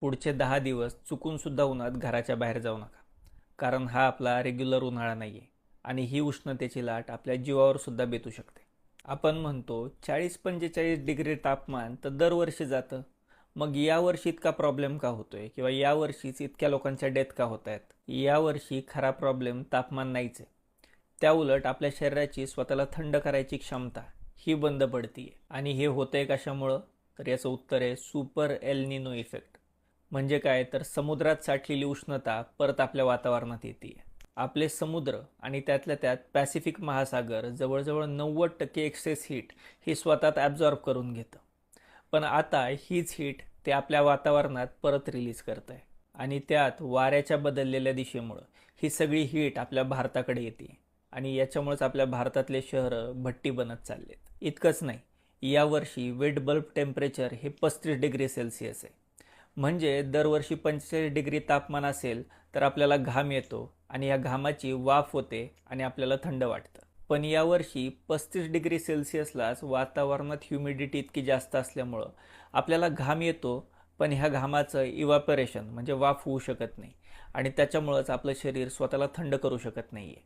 पुढचे 10 दिवस चुकून सुद्धा उन्हात घराच्या बाहेर जाऊ नका. कारण हा आपला रेग्युलर उन्हाळा नाही आहे आणि ही उष्णतेची लाट आपल्या जीवावर सुद्धा बेतू शकते. आपण म्हणतो 40-45 डिग्री तापमान तर दरवर्षी जातं. मग यावर्षी इतका प्रॉब्लेम का होतोय किंवा यावर्षीच इतक्या लोकांच्या डेथ का होत आहेत? यावर्षी खरा प्रॉब्लेम तापमान नाहीच आहे. त्या उलट आपल्या शरीराची स्वतःला थंड करायची क्षमता ही बंद पडतीये. आणि हे होतंय कशामुळं? तर याचं उत्तर आहे सुपर एल निनो इफेक्ट. म्हणजे काय? तर समुद्रात साठलेली उष्णता परत आपल्या वातावरणात येते. आपले समुद्र आणि त्यातल्या त्यात पॅसिफिक महासागर जवळजवळ 90% एक्सेस हीट ही स्वतःत ॲब्झॉर्ब करून घेतं. पण आता हीच हीट ते आपल्या वातावरणात परत रिलीज करत आहे. आणि त्यात वाऱ्याच्या बदललेल्या दिशेमुळं ही सगळी हीट आपल्या भारताकडे येते. आणि याच्यामुळेच आपल्या भारतातले शहरं भट्टी बनत चाललेत. इतकंच नाही, यावर्षी वेट बल्ब टेम्परेचर हे 35 डिग्री सेल्सिअस आहे. म्हणजे दरवर्षी 45 डिग्री तापमान असेल तर आपल्याला घाम येतो आणि या घामाची वाफ होते आणि आपल्याला थंड वाटतं. पण यावर्षी 35 डिग्री सेल्सिअसलाच वातावरणात ह्युमिडिटी इतकी जास्त असल्यामुळं आपल्याला घाम येतो, पण ह्या घामाचं इव्हॅपोरेशन म्हणजे वाफ होऊ शकत नाही आणि त्याच्यामुळंच आपलं शरीर स्वतःला थंड करू शकत नाही आहे.